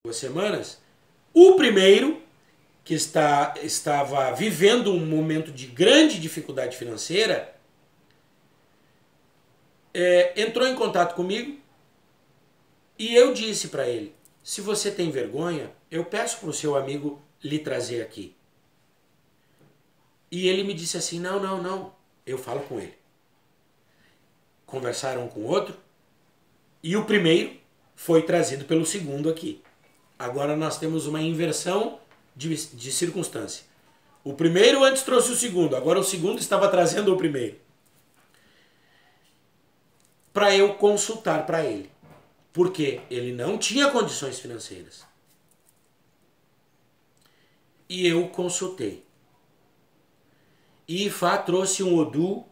2 semanas, o primeiro, que estava vivendo um momento de grande dificuldade financeira, entrou em contato comigo e eu disse para ele: se você tem vergonha, eu peço para o seu amigo lhe trazer aqui. E ele me disse assim: não, não, não, eu falo com ele. Conversaram com o outro e o primeiro foi trazido pelo segundo aqui. Agora nós temos uma inversão de circunstância. O primeiro antes trouxe o segundo, agora o segundo estava trazendo o primeiro. Para eu consultar para ele. Porque ele não tinha condições financeiras. E eu consultei. E Ifá trouxe um Odu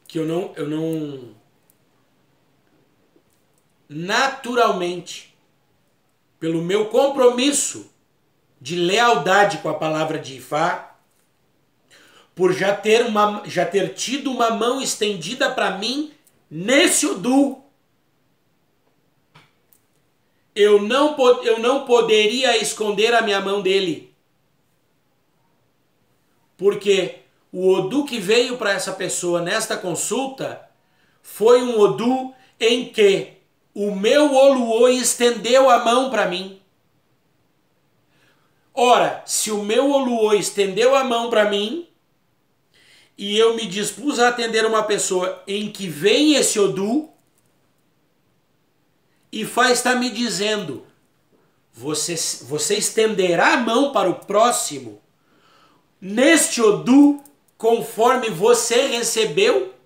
que eu não naturalmente, pelo meu compromisso de lealdade com a palavra de Ifá, por já ter tido uma mão estendida para mim nesse Odu, eu não poderia esconder a minha mão dele. Porque o Odu que veio para essa pessoa nesta consulta foi um Odu em que o meu Oluô estendeu a mão para mim. Ora, se o meu Oluô estendeu a mão para mim e eu me dispus a atender uma pessoa em que vem esse Odu, Ifá está me dizendo: você estenderá a mão para o próximo neste Odu conforme você recebeu?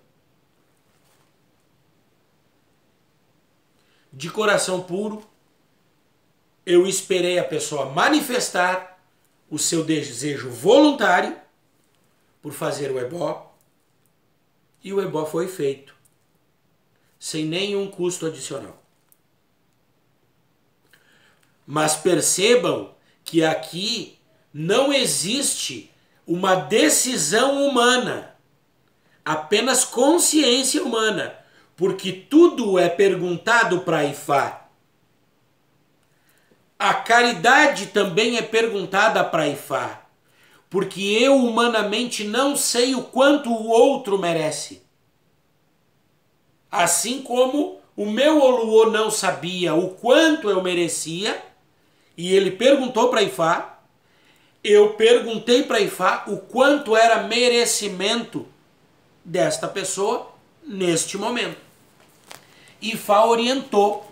De coração puro, eu esperei a pessoa manifestar o seu desejo voluntário por fazer o ebó, e o ebó foi feito, sem nenhum custo adicional. Mas percebam que aqui não existe uma decisão humana, apenas consciência humana, porque tudo é perguntado para Ifá. A caridade também é perguntada para Ifá, porque eu humanamente não sei o quanto o outro merece. Assim como o meu Oluô não sabia o quanto eu merecia, e ele perguntou para Ifá, eu perguntei para Ifá o quanto era merecimento desta pessoa neste momento. Ifá orientou.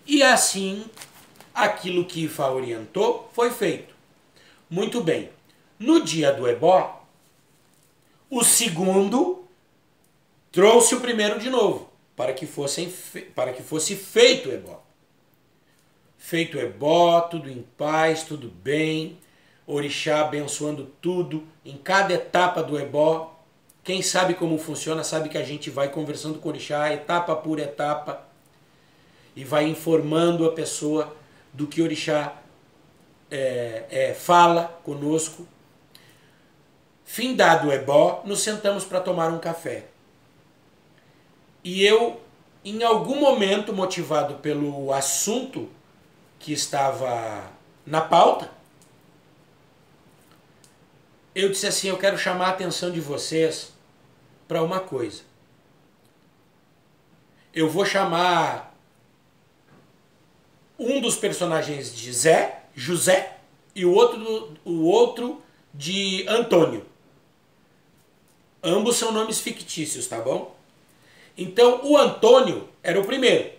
E assim, aquilo que Ifá orientou foi feito. Muito bem. No dia do ebó, o segundo trouxe o primeiro de novo, para que fosse feito o ebó. Feito o ebó, tudo em paz, tudo bem, orixá abençoando tudo, em cada etapa do ebó. Quem sabe como funciona, sabe que a gente vai conversando com o orixá, etapa por etapa, e vai informando a pessoa do que o orixá fala conosco. Findado o ebó, nos sentamos para tomar um café. E eu, em algum momento, motivado pelo assunto que estava na pauta, eu disse assim: eu quero chamar a atenção de vocês para uma coisa. Eu vou chamar um dos personagens de José, e o outro de Antônio. Ambos são nomes fictícios, tá bom? Então o Antônio era o primeiro,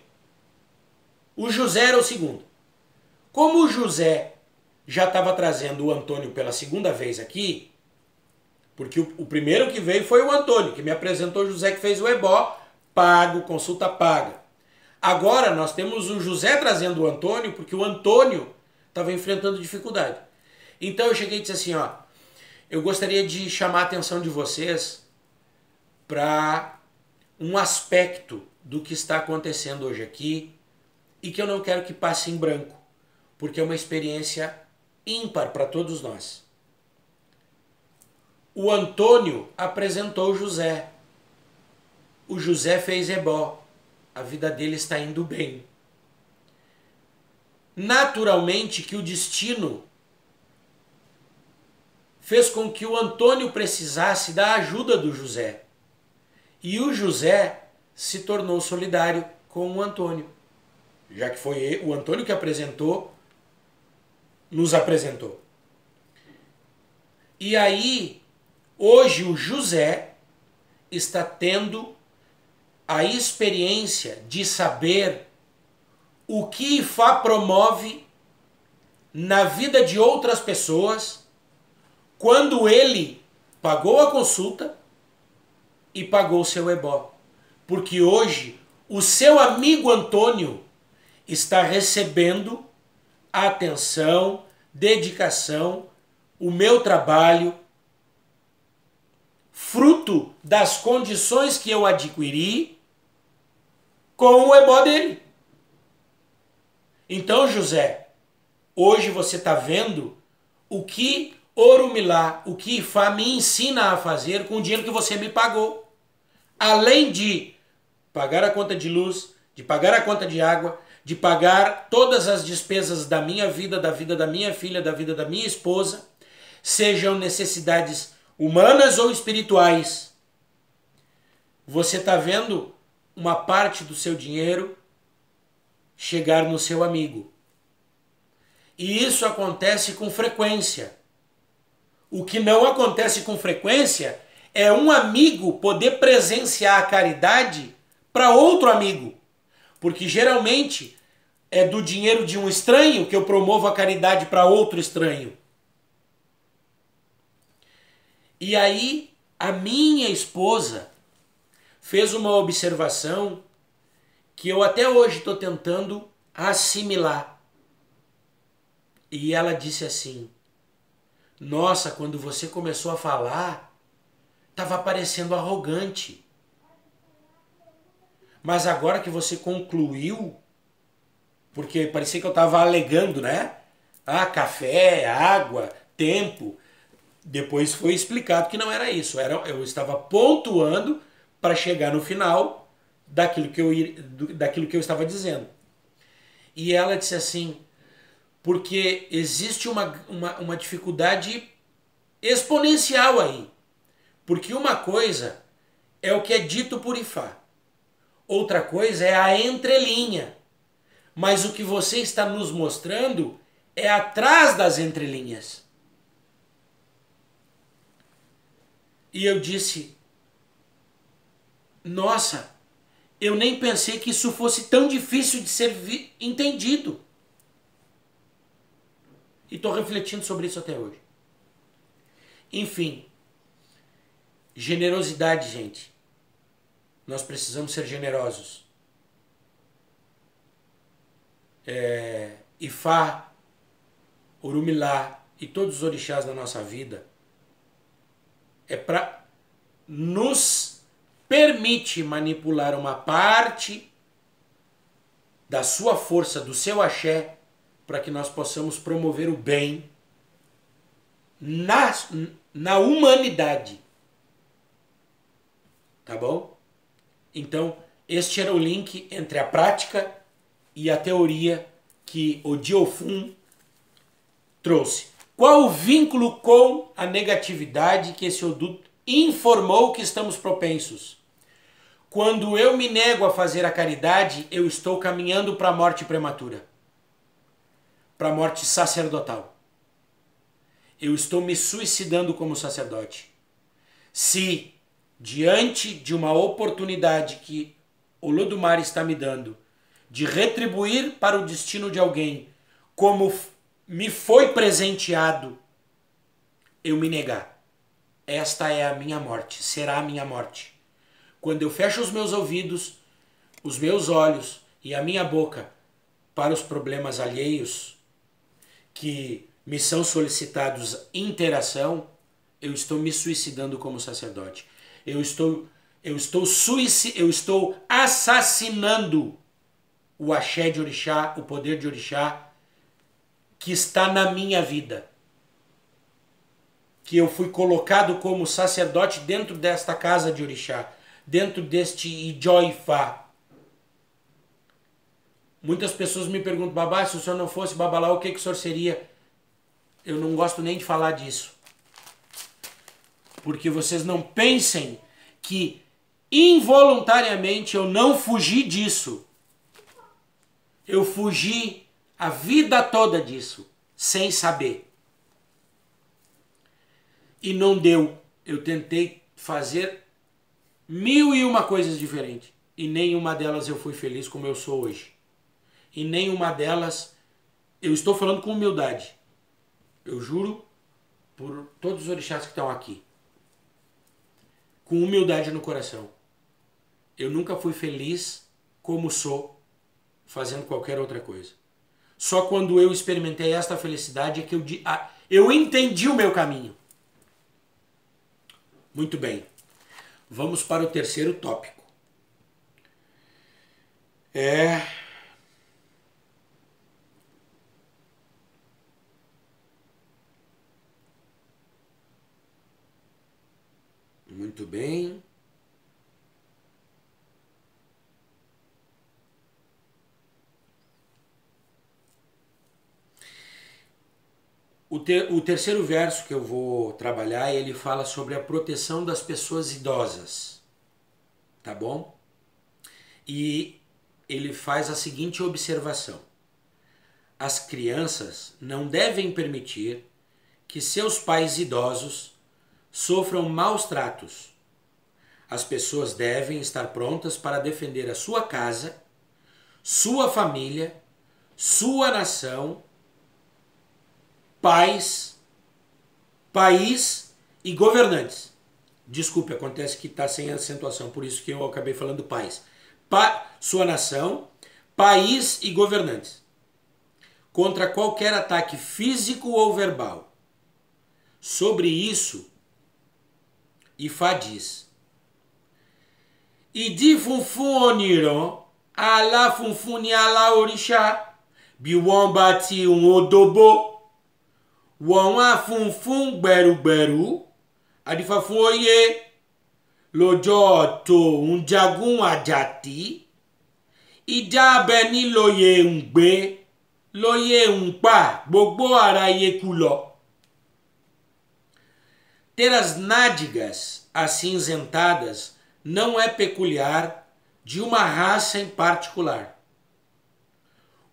o José era o segundo. Como o José já estava trazendo o Antônio pela segunda vez aqui, porque o primeiro que veio foi o Antônio, que me apresentou o José, que fez o ebó, pago, consulta paga. Agora nós temos o José trazendo o Antônio, porque o Antônio estava enfrentando dificuldade. Então eu cheguei e disse assim, ó, eu gostaria de chamar a atenção de vocês para um aspecto do que está acontecendo hoje aqui e que eu não quero que passe em branco, porque é uma experiência ímpar para todos nós. O Antônio apresentou o José. O José fez ebó. a vida dele está indo bem. Naturalmente que o destino fez com que o Antônio precisasse da ajuda do José. E o José se tornou solidário com o Antônio, já que foi o Antônio que nos apresentou. E aí, hoje o José está tendo a experiência de saber o que Ifá promove na vida de outras pessoas quando ele pagou a consulta e pagou o seu ebó. Porque hoje o seu amigo Antônio está recebendo atenção, dedicação, o meu trabalho, fruto das condições que eu adquiri com o ebó dele. Então, José, hoje você está vendo o que Orumilá, o que Ifá me ensina a fazer com o dinheiro que você me pagou. Além de pagar a conta de luz, de pagar a conta de água, de pagar todas as despesas da minha vida, da vida da minha filha, da vida da minha esposa, sejam necessidades humanas ou espirituais. Você está vendo uma parte do seu dinheiro chegar no seu amigo. E isso acontece com frequência. O que não acontece com frequência é um amigo poder presenciar a caridade para outro amigo. Porque geralmente é do dinheiro de um estranho que eu promovo a caridade para outro estranho. E aí a minha esposa fez uma observação que eu até hoje estou tentando assimilar. E ela disse assim: nossa, quando você começou a falar, estava parecendo arrogante. Mas agora que você concluiu, porque parecia que eu estava alegando, né? Ah, café, água, tempo. Depois foi explicado que não era isso. Eu estava pontuando para chegar no final daquilo que eu estava dizendo. E ela disse assim: porque existe uma dificuldade exponencial aí. Porque uma coisa é o que é dito por Ifá. Outra coisa é a entrelinha. Mas o que você está nos mostrando é atrás das entrelinhas. E eu disse: nossa, eu nem pensei que isso fosse tão difícil de ser entendido. E estou refletindo sobre isso até hoje. Enfim, generosidade, gente. Nós precisamos ser generosos. Ifá, Orumilá e todos os orixás da nossa vida é para nos permite manipular uma parte da sua força, do seu axé, para que nós possamos promover o bem na humanidade. Tá bom? Então, este era o link entre a prática e a teoria que o Diofun trouxe. Qual o vínculo com a negatividade que esse Odu informou que estamos propensos? Quando eu me nego a fazer a caridade, eu estou caminhando para a morte prematura, para a morte sacerdotal. Eu estou me suicidando como sacerdote. Se, diante de uma oportunidade que o Olodumare está me dando, de retribuir para o destino de alguém como me foi presenteado, eu me negar, esta é a minha morte, será a minha morte. Quando eu fecho os meus ouvidos, os meus olhos e a minha boca para os problemas alheios que me são solicitados interação, eu estou me suicidando como sacerdote. Eu estou assassinando o axé de orixá, o poder de orixá que está na minha vida. Que eu fui colocado como sacerdote dentro desta casa de orixá, dentro deste Ijó Ifá. Muitas pessoas me perguntam, babá, se o senhor não fosse babalao, o que o senhor seria? Eu não gosto nem de falar disso. Porque vocês não pensem que involuntariamente eu não fugi disso. Eu fugi a vida toda disso, sem saber. E não deu. Eu tentei fazer 1001 coisas diferentes. E nenhuma delas eu fui feliz como eu sou hoje. E nenhuma delas, eu estou falando com humildade. Eu juro por todos os orixás que estão aqui. Com humildade no coração. Eu nunca fui feliz como sou fazendo qualquer outra coisa. Só quando eu experimentei esta felicidade é que eu entendi o meu caminho. Muito bem. Vamos para o terceiro tópico. Muito bem. O terceiro verso que eu vou trabalhar, ele fala sobre a proteção das pessoas idosas. Tá bom? E ele faz a seguinte observação. As crianças não devem permitir que seus pais idosos sofram maus tratos. As pessoas devem estar prontas para defender a sua casa, sua família, sua nação, país e governantes. Desculpe, acontece que está sem acentuação, por isso que eu acabei falando país. Sua nação, país e governantes. Contra qualquer ataque físico ou verbal. Sobre isso, Ifá diz: Idi funfun oniran, ala funfun ni ala orixá, bí wọ́n bá ti un odóbó, wọ́n á funfun gbẹ̀rùgbẹ̀rù, adífá fún oyè, lọ́jọ́ tó ń jagun àjàtí, ìjà abẹ ní lóye ń gbé, lóye ń pa gbogbo ara yeku lọ. Ter as nádegas acinzentadas não é peculiar de uma raça em particular.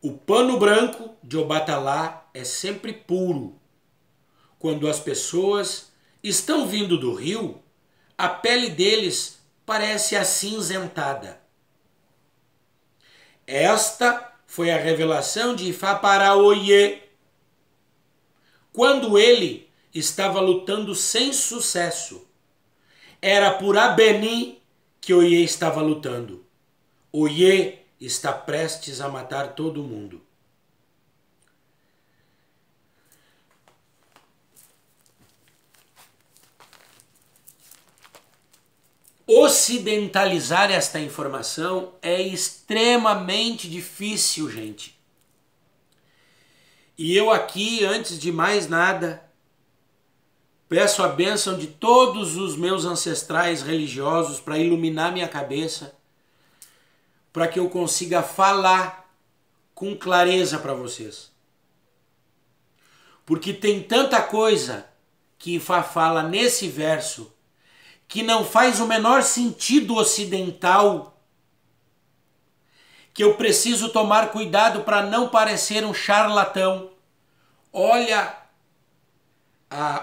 O pano branco de Obatalá é sempre puro. Quando as pessoas estão vindo do rio, a pele deles parece acinzentada. Esta foi a revelação de Ifá para Oyê, quando ele estava lutando sem sucesso. Era por Abeni que Oyê estava lutando. Oyê está prestes a matar todo mundo. Ocidentalizar esta informação é extremamente difícil, gente. E eu aqui, antes de mais nada, peço a bênção de todos os meus ancestrais religiosos para iluminar minha cabeça, para que eu consiga falar com clareza para vocês. Porque tem tanta coisa que Ifá fala nesse verso que não faz o menor sentido ocidental, que eu preciso tomar cuidado para não parecer um charlatão. Olha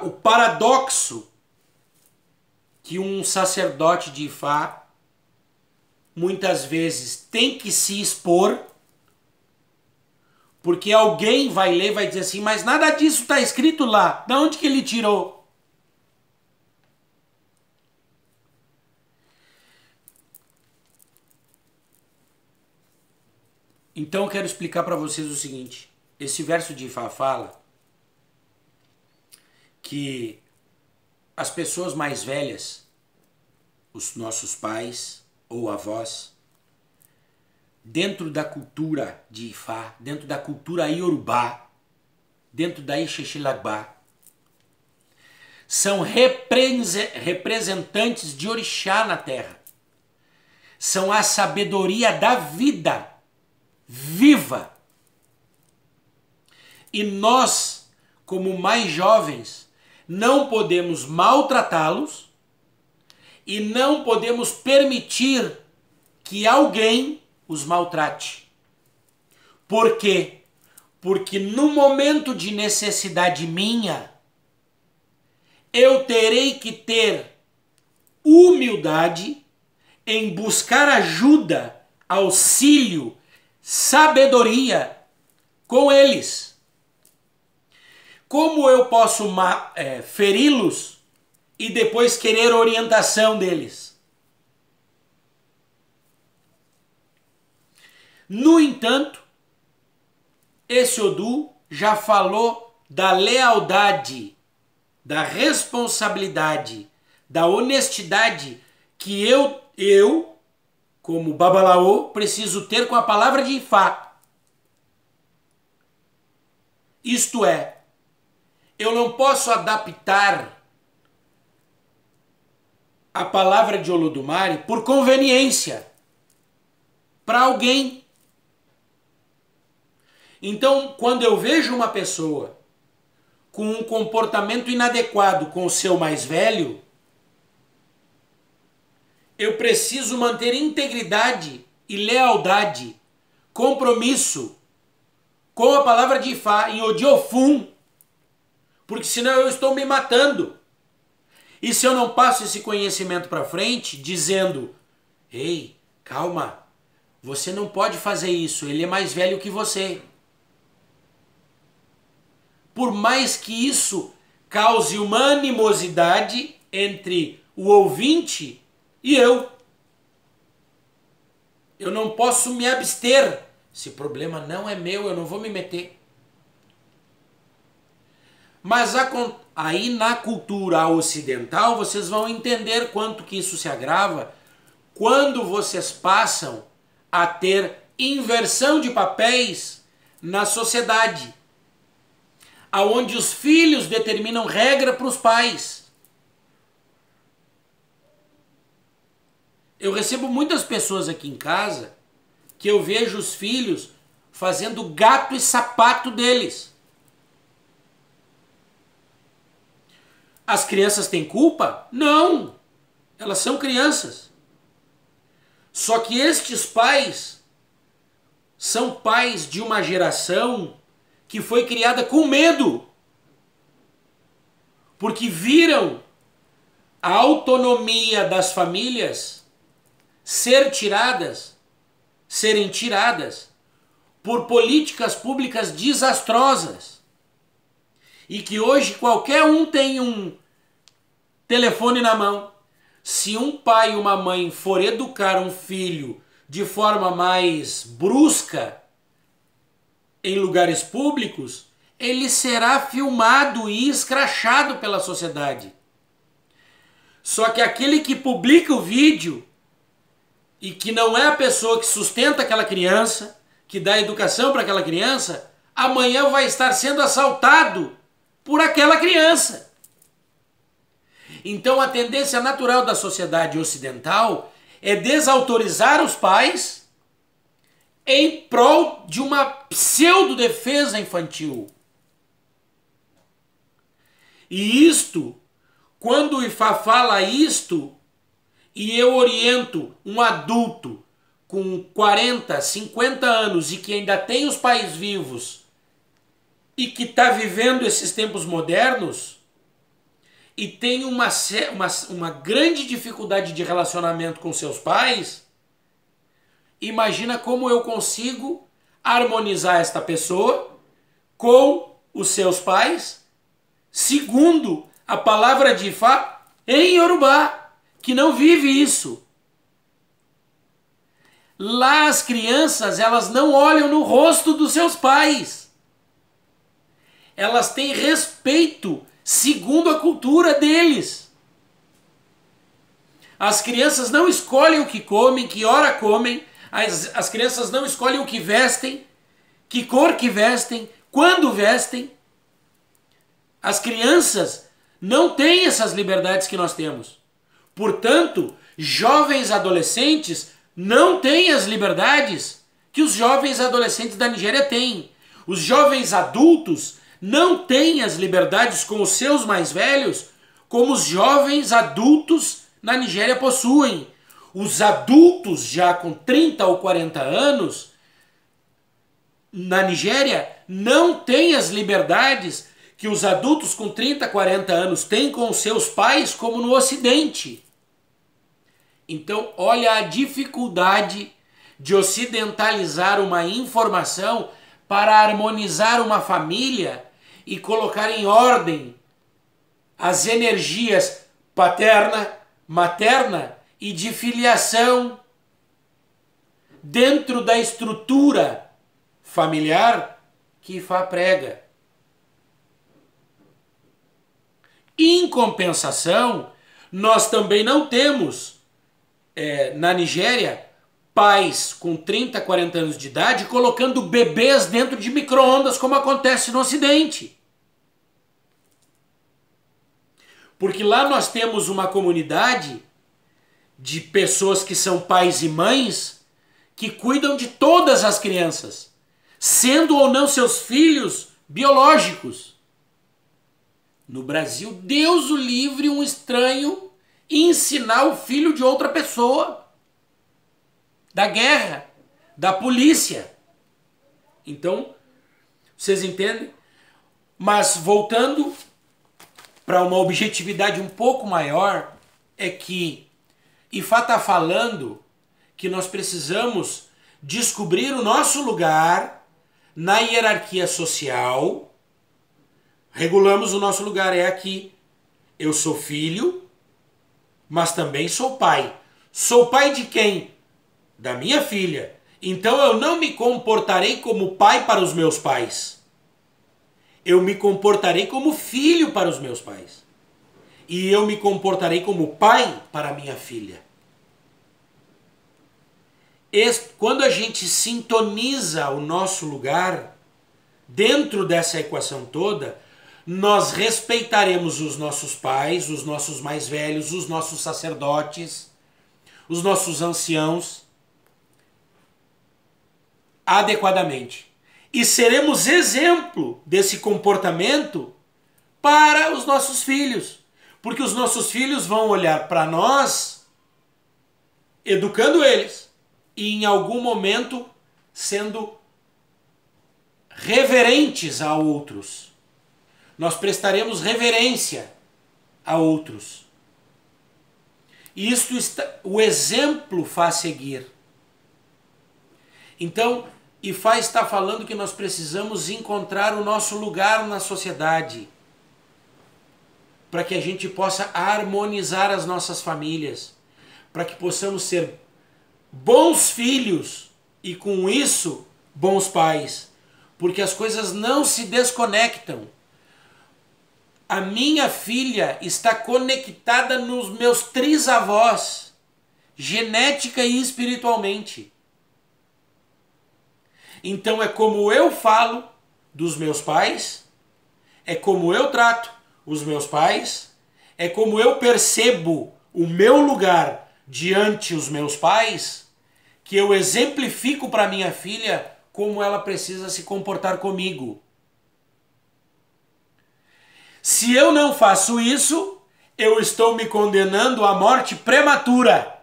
o paradoxo que um sacerdote de Ifá muitas vezes tem que se expor, porque alguém vai ler e vai dizer assim, mas nada disso está escrito lá, de onde que ele tirou? Então eu quero explicar para vocês o seguinte, esse verso de Ifá fala que as pessoas mais velhas, os nossos pais ou avós, dentro da cultura de Ifá, dentro da cultura Iorubá, dentro da Ixexilabá, são representantes de orixá na terra. São a sabedoria da vida viva. E nós, como mais jovens, não podemos maltratá-los e não podemos permitir que alguém os maltrate. Por quê? Porque no momento de necessidade minha, eu terei que ter humildade em buscar ajuda, auxílio, sabedoria com eles. Como eu posso feri-los e depois querer orientação deles? No entanto, esse Odu já falou da lealdade, da responsabilidade, da honestidade que eu, como Babalaô, preciso ter com a palavra de Ifá. Isto é, eu não posso adaptar a palavra de Olodumare por conveniência para alguém. Então, quando eu vejo uma pessoa com um comportamento inadequado com o seu mais velho, eu preciso manter integridade e lealdade, compromisso com a palavra de Ifá, em Odiofum, porque senão eu estou me matando. E se eu não passo esse conhecimento para frente, dizendo, ei, calma, você não pode fazer isso, ele é mais velho que você. Por mais que isso cause uma animosidade entre o ouvinte e eu não posso me abster. Esse problema não é meu, eu não vou me meter. Mas aí na cultura ocidental vocês vão entender quanto que isso se agrava quando vocês passam a ter inversão de papéis na sociedade, aonde os filhos determinam regra para os pais. Eu recebo muitas pessoas aqui em casa que eu vejo os filhos fazendo gato e sapato deles. As crianças têm culpa? Não! Elas são crianças. Só que estes pais são pais de uma geração que foi criada com medo. Porque viram a autonomia das famílias serem tiradas por políticas públicas desastrosas. E que hoje qualquer um tem um telefone na mão. Se um pai e uma mãe for educar um filho de forma mais brusca em lugares públicos, ele será filmado e escrachado pela sociedade. Só que aquele que publica o vídeo e que não é a pessoa que sustenta aquela criança, que dá educação para aquela criança, amanhã vai estar sendo assaltado por aquela criança. Então a tendência natural da sociedade ocidental é desautorizar os pais em prol de uma pseudo-defesa infantil. E isto, quando o Ifá fala isto, e eu oriento um adulto com 40, 50 anos e que ainda tem os pais vivos e que está vivendo esses tempos modernos e tem uma grande dificuldade de relacionamento com seus pais, imagina como eu consigo harmonizar esta pessoa com os seus pais, segundo a palavra de Ifá em Yorubá, que não vive isso. Lá as crianças, elas não olham no rosto dos seus pais. Elas têm respeito segundo a cultura deles. As crianças não escolhem o que comem, que hora comem. As crianças não escolhem o que vestem, que cor que vestem, quando vestem. As crianças não têm essas liberdades que nós temos. Portanto, jovens adolescentes não têm as liberdades que os jovens adolescentes da Nigéria têm. Os jovens adultos não têm as liberdades com os seus mais velhos como os jovens adultos na Nigéria possuem. Os adultos já com 30 ou 40 anos na Nigéria não têm as liberdades que os adultos com 30, 40 anos têm com os seus pais como no Ocidente. Então, olha a dificuldade de ocidentalizar uma informação para harmonizar uma família e colocar em ordem as energias paterna, materna e de filiação dentro da estrutura familiar que Ifá prega. Em compensação, nós também não temos na Nigéria pais com 30, 40 anos de idade colocando bebês dentro de micro-ondas como acontece no Ocidente. Porque lá nós temos uma comunidade de pessoas que são pais e mães que cuidam de todas as crianças, sendo ou não seus filhos biológicos. No Brasil, Deus o livre um estranho ensinar o filho de outra pessoa, da guerra, da polícia. Então, vocês entendem? Mas voltando para uma objetividade um pouco maior, é que Ifá está falando que nós precisamos descobrir o nosso lugar na hierarquia social. Regulamos o nosso lugar, é aqui. Eu sou filho, mas também sou pai. Sou pai de quem? Da minha filha. Então eu não me comportarei como pai para os meus pais. Eu me comportarei como filho para os meus pais. E eu me comportarei como pai para a minha filha. Quando a gente sintoniza o nosso lugar dentro dessa equação toda, nós respeitaremos os nossos pais, os nossos mais velhos, os nossos sacerdotes, os nossos anciãos, adequadamente. E seremos exemplo desse comportamento para os nossos filhos. Porque os nossos filhos vão olhar para nós, educando eles, e em algum momento sendo reverentes a outros. Nós prestaremos reverência a outros. E isto o exemplo faz seguir. Então, Ifá está falando que nós precisamos encontrar o nosso lugar na sociedade para que a gente possa harmonizar as nossas famílias, para que possamos ser bons filhos e com isso bons pais, porque as coisas não se desconectam. A minha filha está conectada nos meus trisavós, genética e espiritualmente. Então é como eu falo dos meus pais, é como eu trato os meus pais, é como eu percebo o meu lugar diante os meus pais, que eu exemplifico para minha filha como ela precisa se comportar comigo. Se eu não faço isso, eu estou me condenando à morte prematura,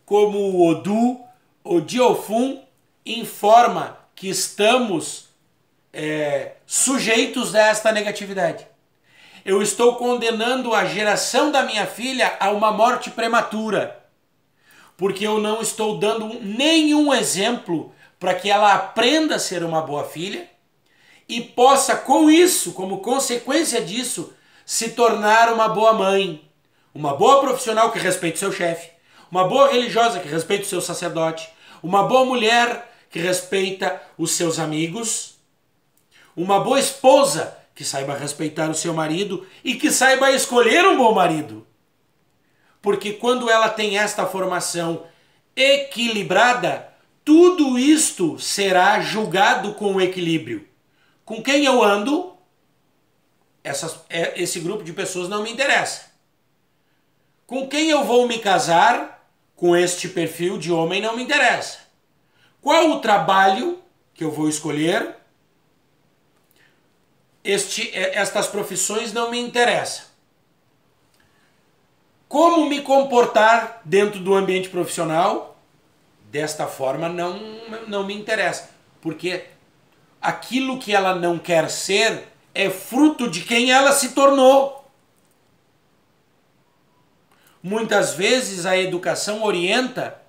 como o Odu, o Diofun, informa que estamos sujeitos a esta negatividade. Eu estou condenando a geração da minha filha a uma morte prematura, porque eu não estou dando nenhum exemplo para que ela aprenda a ser uma boa filha e possa, com isso, como consequência disso, se tornar uma boa mãe, uma boa profissional que respeite o seu chefe, uma boa religiosa que respeite o seu sacerdote, uma boa mulher que respeita os seus amigos, uma boa esposa que saiba respeitar o seu marido e que saiba escolher um bom marido. Porque quando ela tem esta formação equilibrada, tudo isto será julgado com equilíbrio. Com quem eu ando, esse grupo de pessoas não me interessa. Com quem eu vou me casar, com este perfil de homem não me interessa. Qual o trabalho que eu vou escolher? Estas profissões não me interessam. Como me comportar dentro do ambiente profissional? Desta forma não me interessa. Porque aquilo que ela não quer ser é fruto de quem ela se tornou. Muitas vezes a educação orienta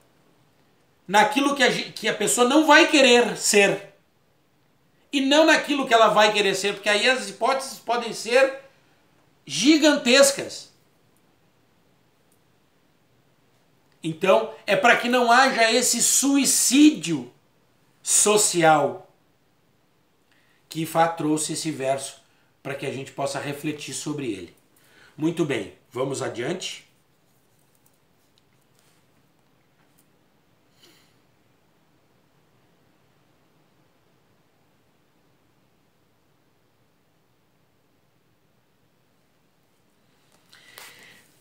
naquilo que a pessoa não vai querer ser. E não naquilo que ela vai querer ser, porque aí as hipóteses podem ser gigantescas. Então, é para que não haja esse suicídio social que Ifá trouxe esse verso para que a gente possa refletir sobre ele. Muito bem, vamos adiante.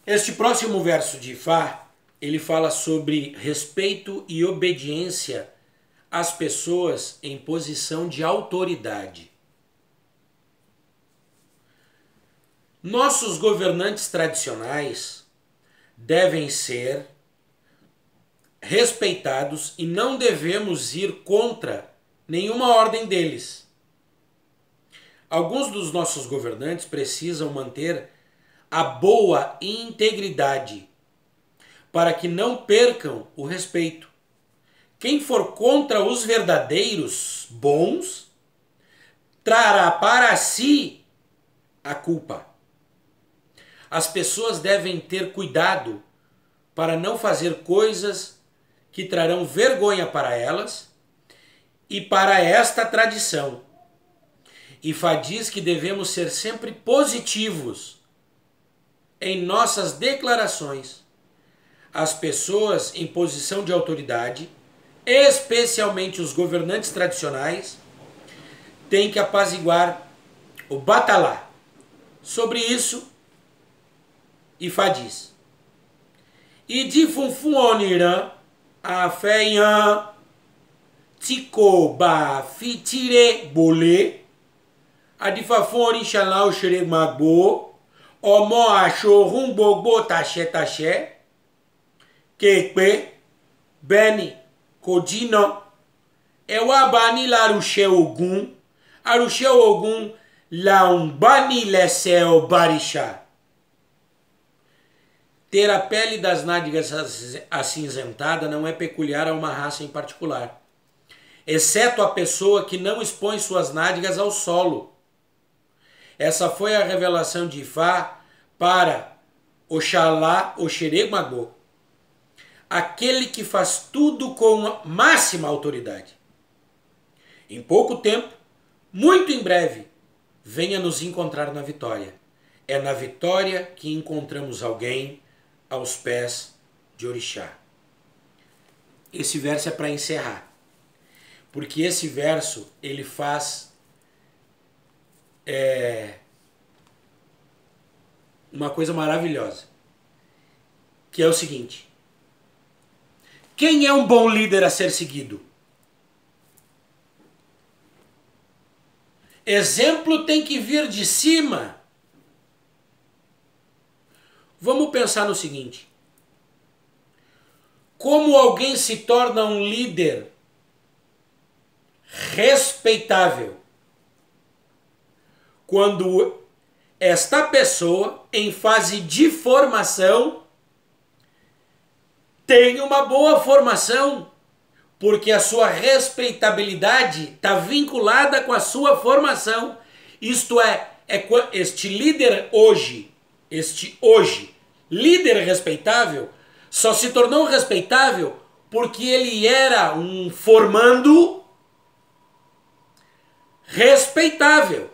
Este próximo verso de Ifá, ele fala sobre respeito e obediência às pessoas em posição de autoridade. Nossos governantes tradicionais devem ser respeitados e não devemos ir contra nenhuma ordem deles. Alguns dos nossos governantes precisam manter a boa integridade para que não percam o respeito. Quem for contra os verdadeiros bons trará para si a culpa. As pessoas devem ter cuidado para não fazer coisas que trarão vergonha para elas e para esta tradição. Ifá diz que devemos ser sempre positivos em nossas declarações. As pessoas em posição de autoridade, especialmente os governantes tradicionais, têm que apaziguar o batalá. Sobre isso, Ifá diz: e de funfuonirã a feiã tikoba fitire bolê a de fafon inshallah o xereg magbo ọmọ àṣòrún gbogbo tàṣẹtàṣẹ kéèpé bẹ́ẹ̀ni kò jìnnà ẹ wá bá ní lárúṣẹ Ògún là ń bá ní lẹ́sẹ̀ ọ̀bàrìṣà. Ter a pele das nádegas acinzentada não é peculiar a uma raça em particular, exceto a pessoa que não expõe suas nádegas ao solo. Essa foi a revelação de Ifá para Oxalá Oxereg Magbo, aquele que faz tudo com máxima autoridade. Em pouco tempo, muito em breve, venha nos encontrar na vitória. É na vitória que encontramos alguém aos pés de Orixá. Esse verso é para encerrar, porque esse verso ele faz uma coisa maravilhosa, que é o seguinte: quem é um bom líder a ser seguido? Exemplo tem que vir de cima. Vamos pensar no seguinte: como alguém se torna um líder respeitável? Quando esta pessoa, em fase de formação, tem uma boa formação, porque a sua respeitabilidade está vinculada com a sua formação. Isto é este líder hoje, líder respeitável, só se tornou respeitável porque ele era um formando respeitável.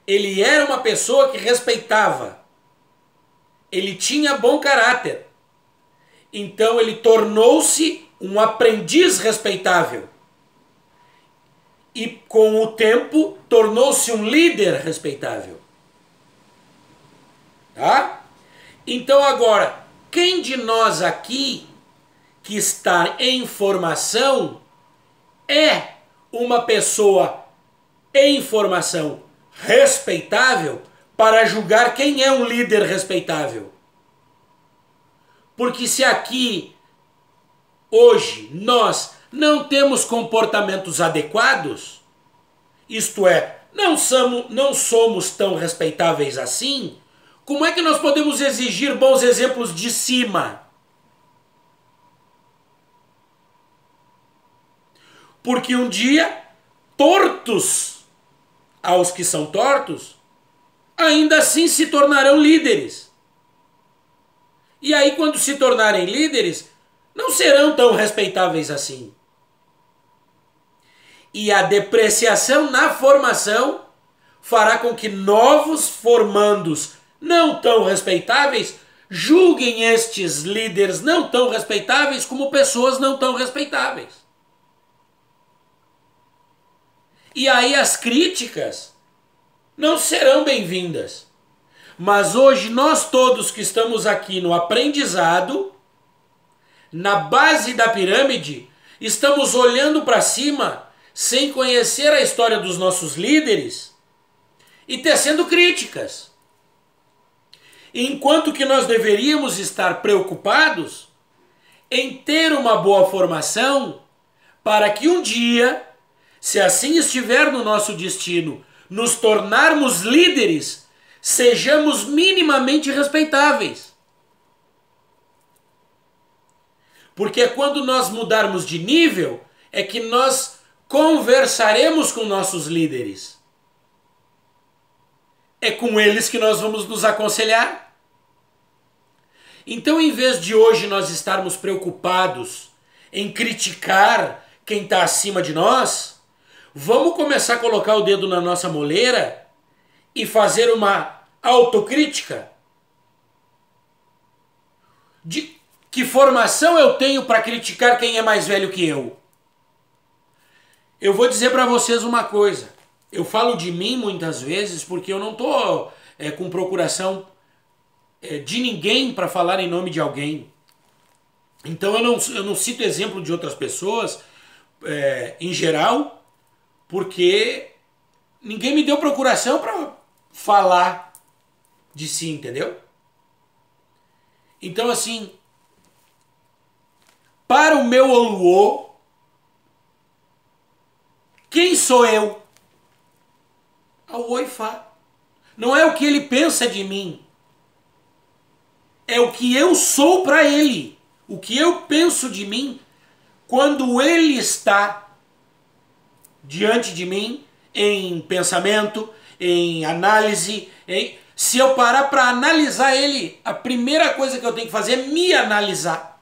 Ele era uma pessoa que respeitava. Ele tinha bom caráter. Então ele tornou-se um aprendiz respeitável. E com o tempo tornou-se um líder respeitável. Tá? Então agora, quem de nós aqui que estar em formação é uma pessoa em formação respeitável para julgar quem é um líder respeitável. Porque se aqui, hoje, nós não temos comportamentos adequados, isto é, não somos tão respeitáveis assim, como é que nós podemos exigir bons exemplos de cima? Porque um dia, tortos aos que são tortos, ainda assim se tornarão líderes. E aí, quando se tornarem líderes, não serão tão respeitáveis assim. E a depreciação na formação fará com que novos formandos não tão respeitáveis julguem estes líderes não tão respeitáveis como pessoas não tão respeitáveis. E aí as críticas não serão bem-vindas. Mas hoje nós todos que estamos aqui no aprendizado, na base da pirâmide, estamos olhando para cima sem conhecer a história dos nossos líderes e tecendo críticas. Enquanto que nós deveríamos estar preocupados em ter uma boa formação para que um dia, se assim estiver no nosso destino, nos tornarmos líderes, sejamos minimamente respeitáveis. Porque quando nós mudarmos de nível, é que nós conversaremos com nossos líderes. É com eles que nós vamos nos aconselhar. Então, em vez de hoje nós estarmos preocupados em criticar quem está acima de nós, vamos começar a colocar o dedo na nossa moleira e fazer uma autocrítica. De que formação eu tenho para criticar quem é mais velho que eu? Eu vou dizer para vocês uma coisa. Eu falo de mim muitas vezes porque eu não estou com procuração de ninguém para falar em nome de alguém. Então eu não cito exemplo de outras pessoas em geral, porque ninguém me deu procuração para falar de si, entendeu? Então assim, para o meu Oluô, quem sou eu? Ao Oifá. Não é o que ele pensa de mim. É o que eu sou para ele. O que eu penso de mim quando ele está diante de mim em pensamento, em análise. Se eu parar para analisar ele, a primeira coisa que eu tenho que fazer é me analisar.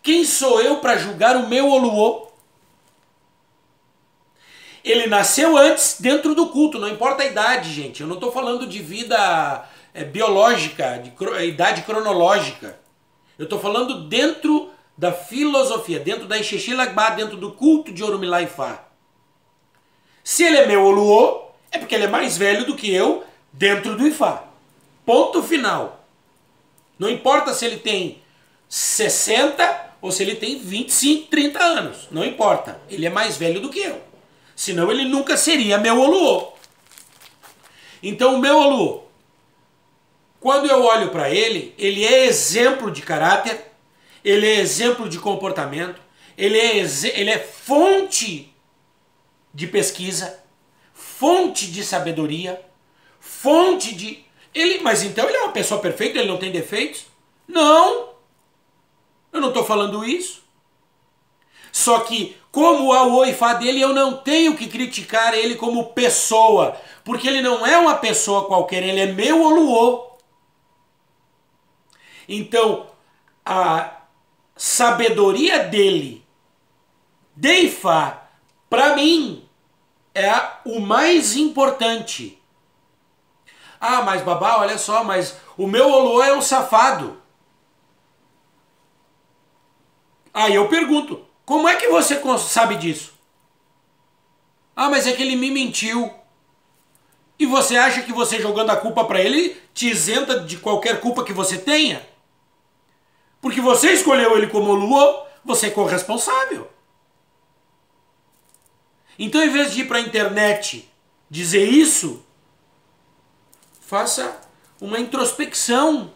Quem sou eu para julgar o meu Oluô? Ele nasceu antes dentro do culto, não importa a idade, gente. Eu não estou falando de vida biológica, de idade cronológica. Eu estou falando dentro da filosofia, dentro da Ixexilabá, dentro do culto de Orumilá Ifá. Se ele é meu Oluô, é porque ele é mais velho do que eu dentro do Ifá. Ponto final. Não importa se ele tem 60 ou se ele tem 25, 30 anos. Não importa. Ele é mais velho do que eu. Senão ele nunca seria meu Oluô. Então o meu Oluô, quando eu olho para ele, ele é exemplo de caráter, ele é exemplo de comportamento, ele é fonte de pesquisa, fonte de sabedoria, fonte de... Mas então ele é uma pessoa perfeita, ele não tem defeitos? Não! Eu não estou falando isso. Só que, como o Oifá dele, eu não tenho que criticar ele como pessoa, porque ele não é uma pessoa qualquer, ele é meu Oluô. Então, a sabedoria dele, de Ifá, para mim, é o mais importante. Ah, mas babá, olha só, mas o meu Oluô é um safado. Aí eu pergunto, como é que você sabe disso? Ah, mas é que ele me mentiu. E você acha que você jogando a culpa para ele te isenta de qualquer culpa que você tenha? Porque você escolheu ele como Oluo, você é corresponsável. Então, em vez de ir para a internet dizer isso, faça uma introspecção.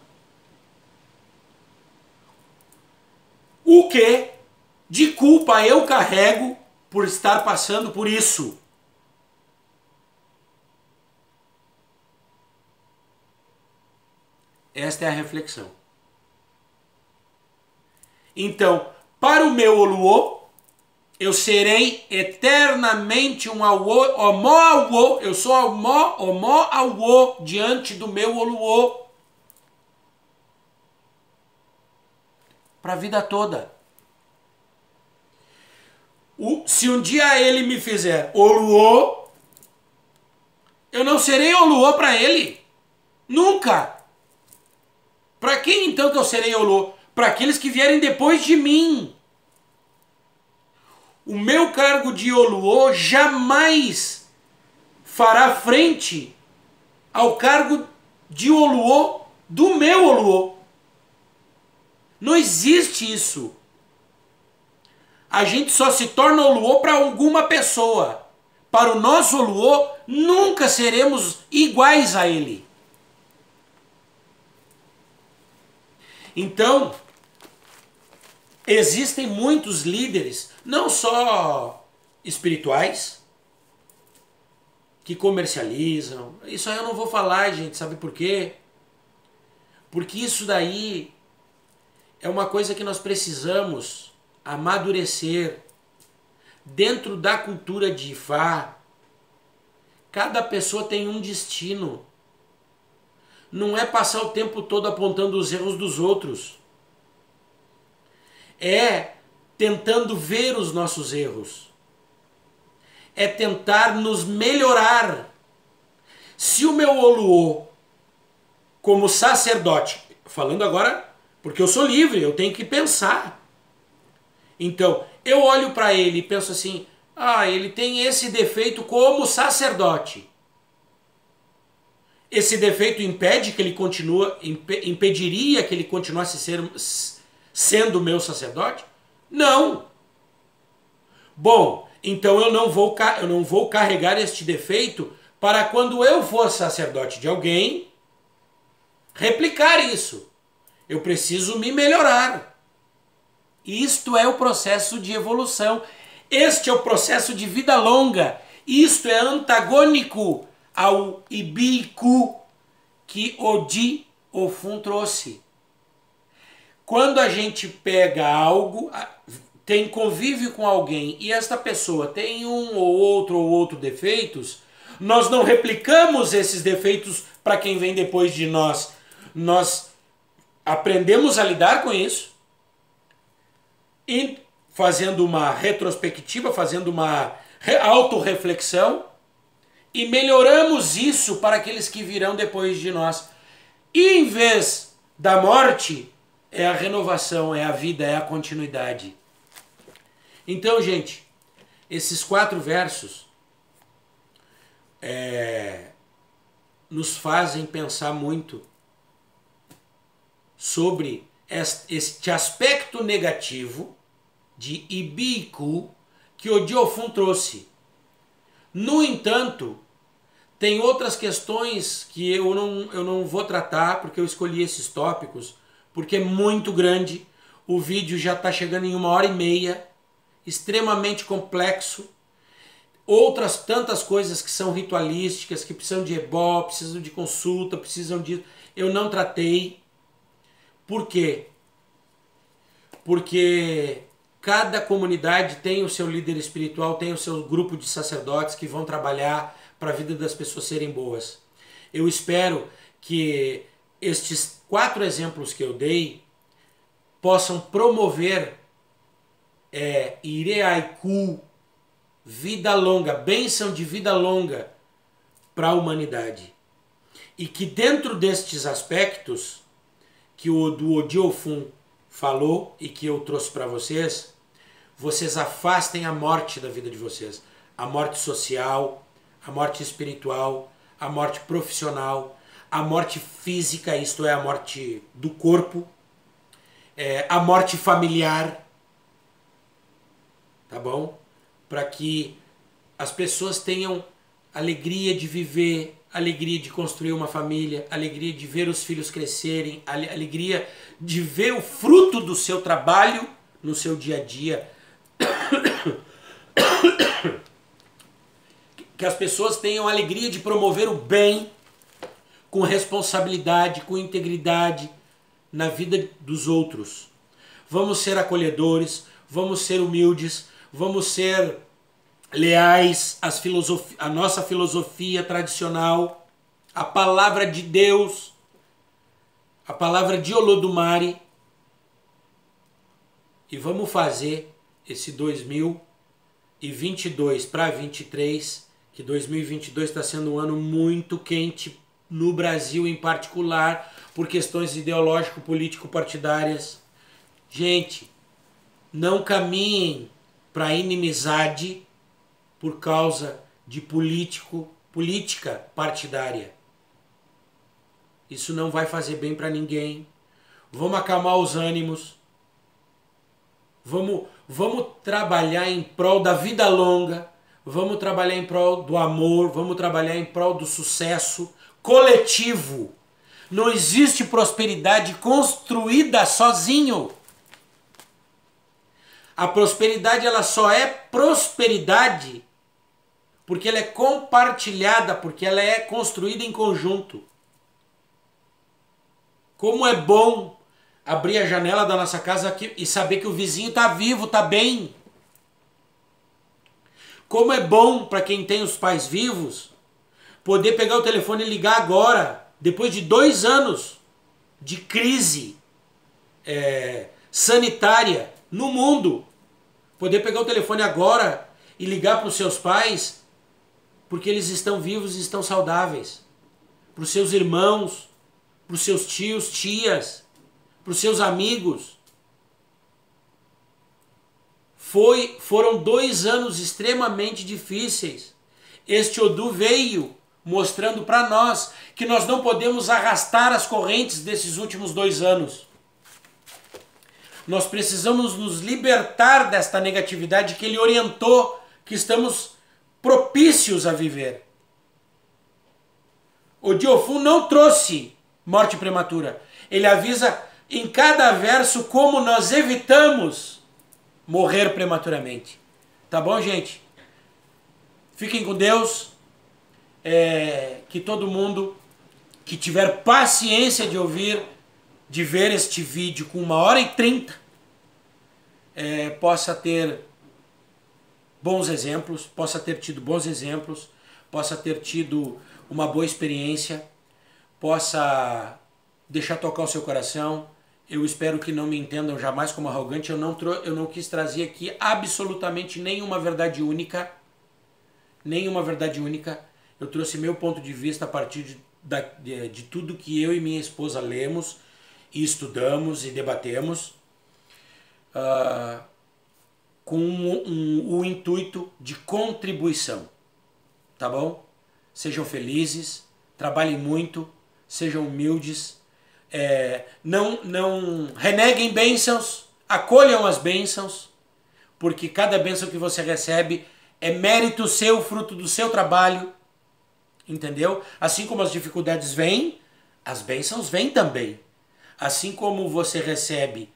O que de culpa eu carrego por estar passando por isso? Esta é a reflexão. Então, para o meu Oluo, eu serei eternamente um Omó Auô, eu sou Omó Auô diante do meu Oluo. Para a vida toda. Se um dia ele me fizer Oluo, eu não serei Oluo para ele. Nunca. Para quem então que eu serei Oluo? Para aqueles que vierem depois de mim. O meu cargo de Oluo jamais fará frente ao cargo de Oluo do meu Oluo. Não existe isso. A gente só se torna Oluo para alguma pessoa. Para o nosso Oluo, nunca seremos iguais a ele. Então, existem muitos líderes, não só espirituais, que comercializam. Isso aí eu não vou falar, gente, sabe por quê? Porque isso daí é uma coisa que nós precisamos amadurecer. Dentro da cultura de Ifá, cada pessoa tem um destino. Não é passar o tempo todo apontando os erros dos outros. É tentando ver os nossos erros. É tentar nos melhorar. Se o meu Oluo, como sacerdote, falando agora porque eu sou livre, eu tenho que pensar. Então, eu olho para ele e penso assim, ele tem esse defeito como sacerdote. Esse defeito impede que ele impediria que ele continuasse sendo meu sacerdote? Não. Bom, então eu não vou carregar este defeito para quando eu for sacerdote de alguém, replicar isso. Eu preciso me melhorar. Isto é o processo de evolução. Este é o processo de vida longa. Isto é antagônico ao Ibiku que Odi Ofun trouxe. Quando a gente pega algo, tem convívio com alguém e esta pessoa tem um ou outro defeitos, nós não replicamos esses defeitos para quem vem depois de nós. Nós aprendemos a lidar com isso e fazendo uma retrospectiva, fazendo uma autorreflexão e melhoramos isso para aqueles que virão depois de nós. E em vez da morte, é a renovação, é a vida, é a continuidade. Então, gente, esses 4 versos nos fazem pensar muito sobre este aspecto negativo de Ibiku que Odi Ofun trouxe. No entanto, tem outras questões que eu não vou tratar, porque eu escolhi esses tópicos, porque é muito grande. O vídeo já está chegando em 1h30, extremamente complexo. Outras tantas coisas que são ritualísticas, que precisam de ebó, precisam de consulta, precisam de... Eu não tratei. Por quê? Porque cada comunidade tem o seu líder espiritual, tem o seu grupo de sacerdotes que vão trabalhar para a vida das pessoas serem boas. Eu espero que estes 4 exemplos que eu dei possam promover Ireaiku, vida longa, bênção de vida longa para a humanidade. E que dentro destes aspectos que o do Odi Ofun falou e que eu trouxe para vocês, vocês afastem a morte da vida de vocês. A morte social, a morte espiritual, a morte profissional, a morte física, isto é, a morte do corpo, a morte familiar, tá bom? Para que as pessoas tenham alegria de viver, alegria de construir uma família, alegria de ver os filhos crescerem, alegria de ver o fruto do seu trabalho no seu dia a dia. Que as pessoas tenham alegria de promover o bem com responsabilidade, com integridade na vida dos outros. Vamos ser acolhedores, vamos ser humildes, vamos ser leais à nossa filosofia tradicional, à palavra de Deus, a palavra de Olodumare, e vamos fazer esse 2022 para 2023, que 2022 está sendo um ano muito quente no Brasil em particular, por questões ideológico-político-partidárias. Gente, não caminhem para inimizade por causa de política partidária. Isso não vai fazer bem para ninguém. Vamos acalmar os ânimos. Vamos trabalhar em prol da vida longa. Vamos trabalhar em prol do amor. Vamos trabalhar em prol do sucesso coletivo. Não existe prosperidade construída sozinho. A prosperidade ela só é prosperidade porque ela é compartilhada, porque ela é construída em conjunto. Como é bom abrir a janela da nossa casa aqui e saber que o vizinho está vivo, está bem. Como é bom para quem tem os pais vivos poder pegar o telefone e ligar agora, depois de 2 anos de crise sanitária no mundo. Poder pegar o telefone agora e ligar para os seus pais porque eles estão vivos e estão saudáveis. Para os seus irmãos, para os seus tios, tias, para os seus amigos. Foram 2 anos extremamente difíceis. Este Odu veio mostrando para nós que nós não podemos arrastar as correntes desses últimos 2 anos. Nós precisamos nos libertar desta negatividade que ele orientou, que estamos propícios a viver. O Diofun não trouxe morte prematura. Ele avisa em cada verso como nós evitamos morrer prematuramente. Tá bom, gente? Fiquem com Deus. Que todo mundo que tiver paciência de ouvir, de ver este vídeo com 1h30, possa ter bons exemplos, possa ter tido bons exemplos, possa ter tido uma boa experiência, possa deixar tocar o seu coração. Eu espero que não me entendam jamais como arrogante. Eu não quis trazer aqui absolutamente nenhuma verdade única. Nenhuma verdade única. Eu trouxe meu ponto de vista a partir de tudo que eu e minha esposa lemos e estudamos e debatemos, com o intuito de contribuição. Tá bom? Sejam felizes, trabalhem muito, sejam humildes, não reneguem bênçãos, acolham as bênçãos, porque cada bênção que você recebe é mérito seu, fruto do seu trabalho, entendeu? Assim como as dificuldades vêm, as bênçãos vêm também. Assim como você recebe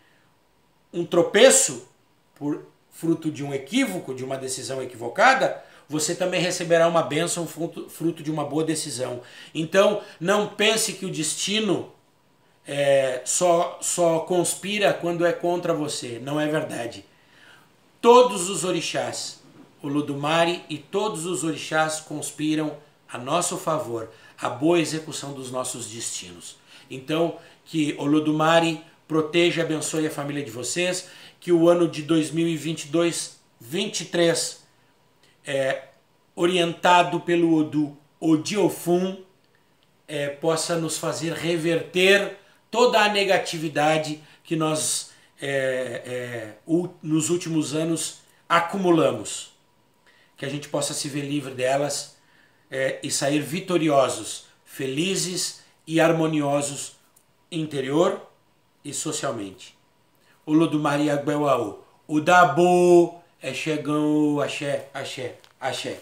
um tropeço por fruto de um equívoco, de uma decisão equivocada, você também receberá uma bênção fruto de uma boa decisão. Então, não pense que o destino só conspira quando é contra você. Não é verdade. Todos os orixás, Olodumare e todos os orixás conspiram a nosso favor, a boa execução dos nossos destinos. Então, que Olodumare proteja e abençoe a família de vocês, que o ano de 2022-23, orientado pelo Odu, o Diofun, possa nos fazer reverter toda a negatividade que nós nos últimos anos acumulamos. Que a gente possa se ver livre delas e sair vitoriosos, felizes e harmoniosos interior e socialmente. Olodumare Agbẹ́wà o. O dàbọ̀, ẹ ṣé gan o, àṣẹ, àṣẹ, àṣẹ.